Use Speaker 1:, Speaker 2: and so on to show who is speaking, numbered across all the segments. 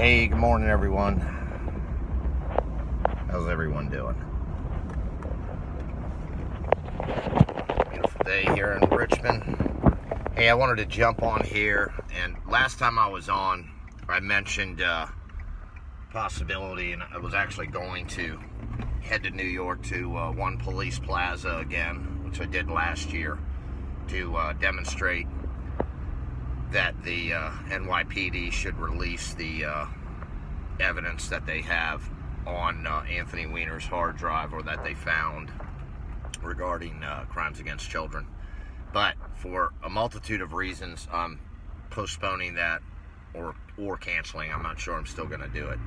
Speaker 1: Hey, good morning, everyone. How's everyone doing? Beautiful day here in Richmond. Hey, I wanted to jump on here, and last time I was on, I mentioned possibility, and I was actually going to head to New York to One Police Plaza again, which I did last year, to demonstrate that the NYPD should release the evidence that they have on Anthony Weiner's hard drive, or that they found regarding crimes against children. But for a multitude of reasons, I'm postponing that or canceling. I'm not sure I'm still going to do it.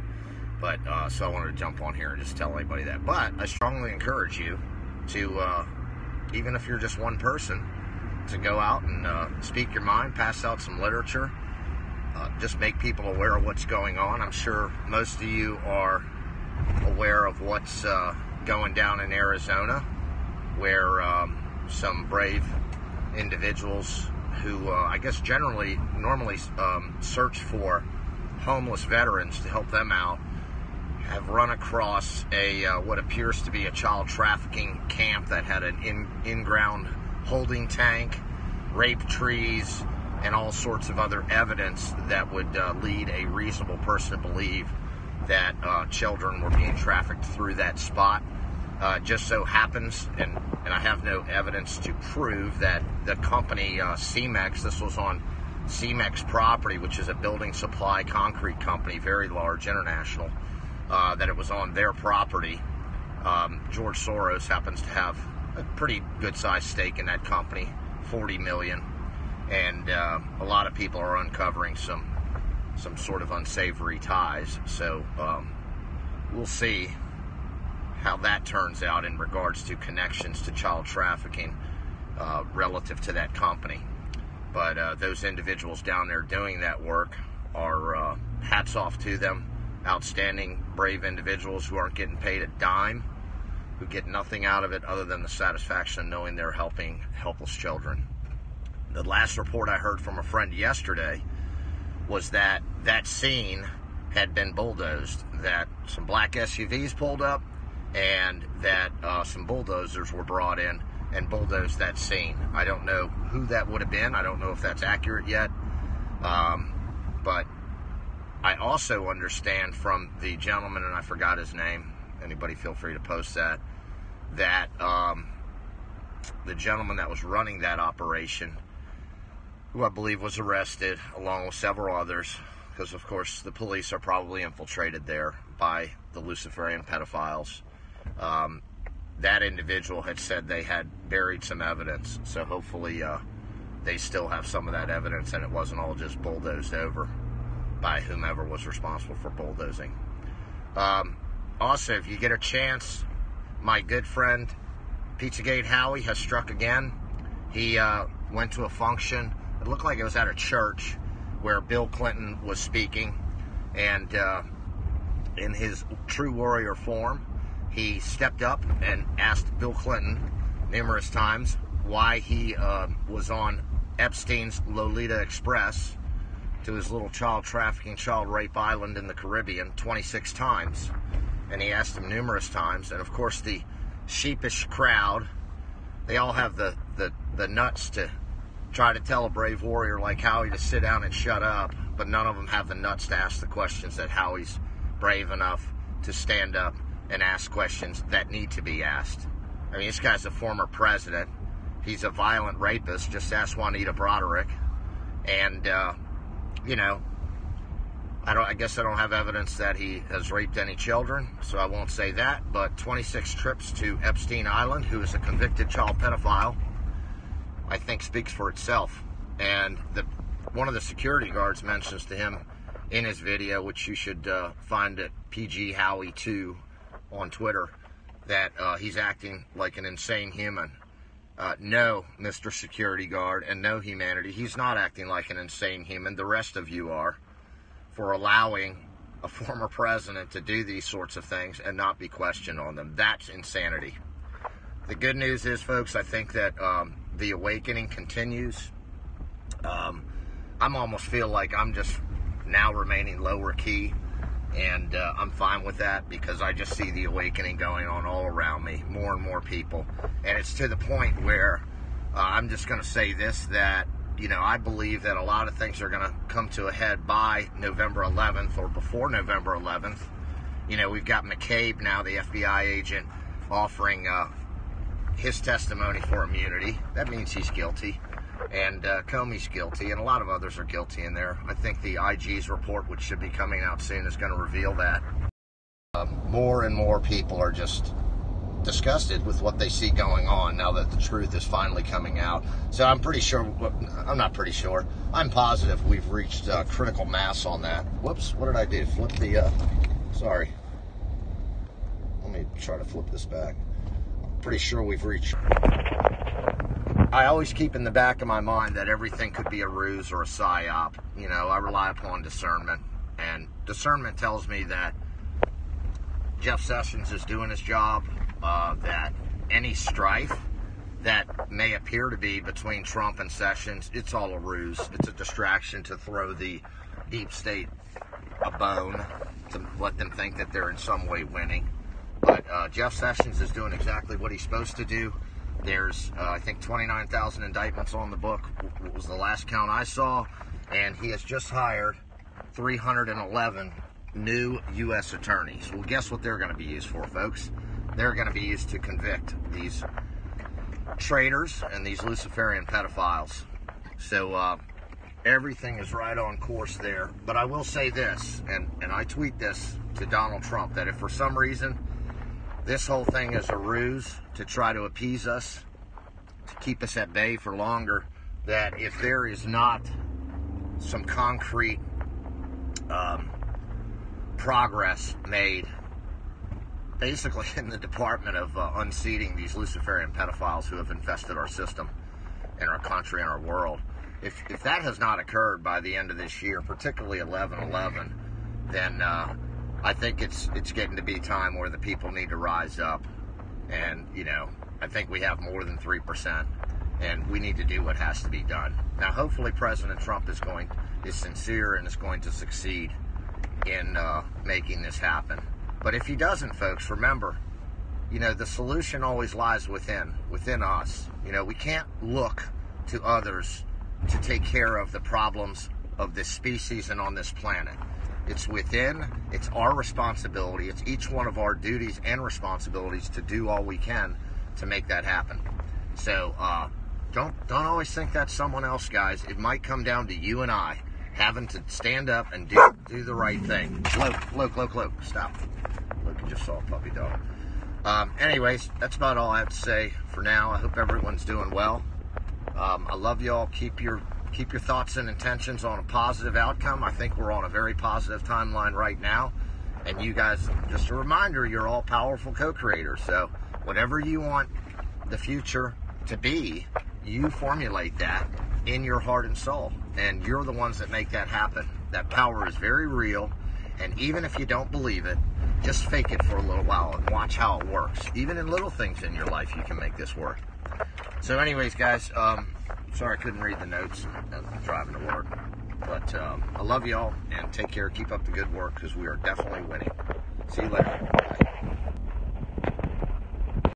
Speaker 1: But so I wanted to jump on here and just tell anybody that. But I strongly encourage you to, even if you're just one person, to go out and speak your mind, pass out some literature, just make people aware of what's going on. I'm sure most of you are aware of what's going down in Arizona, where some brave individuals who I guess normally search for homeless veterans to help them out, have run across a what appears to be a child trafficking camp that had an in-ground holding tank, rape trees, and all sorts of other evidence that would lead a reasonable person to believe that children were being trafficked through that spot. Just so happens, and I have no evidence to prove, that the company CEMEX, this was on CEMEX property, which is a building supply concrete company, very large, international, that it was on their property. George Soros happens to have a pretty good-sized stake in that company, $40 million, and a lot of people are uncovering some sort of unsavory ties. So we'll see how that turns out in regards to connections to child trafficking relative to that company. But those individuals down there doing that work are hats off to them. Outstanding, brave individuals who aren't getting paid a dime, who get nothing out of it other than the satisfaction of knowing they're helping helpless children. The last report I heard from a friend yesterday was that that scene had been bulldozed, that some black SUVs pulled up, and that some bulldozers were brought in and bulldozed that scene. I don't know who that would have been. I don't know if that's accurate yet. But I also understand from the gentleman, and I forgot his name, anybody feel free to post that the gentleman that was running that operation, who I believe was arrested along with several others, because of course the police are probably infiltrated there by the Luciferian pedophiles. That individual had said they had buried some evidence, so hopefully they still have some of that evidence and it wasn't all just bulldozed over by whomever was responsible for bulldozing. Also, if you get a chance, my good friend Pizzagate Howie has struck again. He went to a function. It looked like it was at a church where Bill Clinton was speaking, and in his true warrior form, he stepped up and asked Bill Clinton numerous times why he was on Epstein's Lolita Express to his little child trafficking, child rape island in the Caribbean 26 times. And he asked him numerous times, and of course the sheepish crowd, they all have the nuts to try to tell a brave warrior like Howie to sit down and shut up, but none of them have the nuts to ask the questions that Howie's brave enough to stand up and ask questions that need to be asked. I mean, this guy's a former president. He's a violent rapist. Just ask Juanita Broderick. And, you know, I guess I don't have evidence that he has raped any children, so I won't say that. But 26 trips to Epstein Island, who is a convicted child pedophile, I think speaks for itself. And one of the security guards mentions to him in his video, which you should find at PG Howie 2 on Twitter, that he's acting like an insane human. No, Mr. Security Guard, and no, humanity, he's not acting like an insane human. The rest of you are, for allowing a former president to do these sorts of things and not be questioned on them. That's insanity. The good news is, folks, I think that the awakening continues. I'm almost feel like I'm just now remaining lower key And I'm fine with that because I just see the awakening going on all around me, more and more people. And it's to the point where I'm just going to say this, that, you know, I believe that a lot of things are going to come to a head by November 11th or before November 11th. You know, we've got McCabe now, the FBI agent, offering his testimony for immunity. That means he's guilty. And Comey's guilty, and a lot of others are guilty in there. I think the IG's report, which should be coming out soon, is going to reveal that. More and more people are just disgusted with what they see going on now that the truth is finally coming out. So I'm pretty sure, I'm not pretty sure, I'm positive we've reached critical mass on that. Whoops, what did I do? Flip the, sorry. Let me try to flip this back. I'm pretty sure we've reached. I always keep in the back of my mind that everything could be a ruse or a psyop. You know, I rely upon discernment, and discernment tells me that Jeff Sessions is doing his job, that any strife that may appear to be between Trump and Sessions, it's all a ruse. It's a distraction to throw the deep state a bone, to let them think that they're in some way winning. But Jeff Sessions is doing exactly what he's supposed to do. There's, I think, 29,000 indictments on the book, was the last count I saw, and he has just hired 311 new U.S. attorneys. Well, guess what they're going to be used for, folks? They're going to be used to convict these traitors and these Luciferian pedophiles. So everything is right on course there. But I will say this, and I tweet this to Donald Trump, that if for some reason this whole thing is a ruse to try to appease us, to keep us at bay for longer, that if there is not some concrete progress made, basically in the department of unseating these Luciferian pedophiles who have infested our system and our country and our world, if that has not occurred by the end of this year, particularly 11/11, then I think it's getting to be time where the people need to rise up. And, you know, I think we have more than 3%, and we need to do what has to be done. Now, hopefully President Trump is sincere and is going to succeed in making this happen. But if he doesn't, folks, remember, you know, the solution always lies within us. You know, we can't look to others to take care of the problems of this species and on this planet. It's within, it's our responsibility, it's each one of our duties and responsibilities to do all we can to make that happen. So don't always think that's someone else, guys. It might come down to you and I having to stand up and do the right thing. Look, stop. Look, you just saw a puppy dog. Anyways, that's about all I have to say for now. I hope everyone's doing well. I love y'all. Keep your thoughts and intentions on a positive outcome. I think we're on a very positive timeline right now. And you guys, just a reminder, you're all powerful co-creators. So whatever you want the future to be, you formulate that in your heart and soul. And you're the ones that make that happen. That power is very real. And even if you don't believe it, just fake it for a little while and watch how it works. Even in little things in your life, you can make this work. So anyways, guys, sorry I couldn't read the notes. I'm driving to work. But I love y'all, and take care. Keep up the good work, because we are definitely winning. See you later. Bye.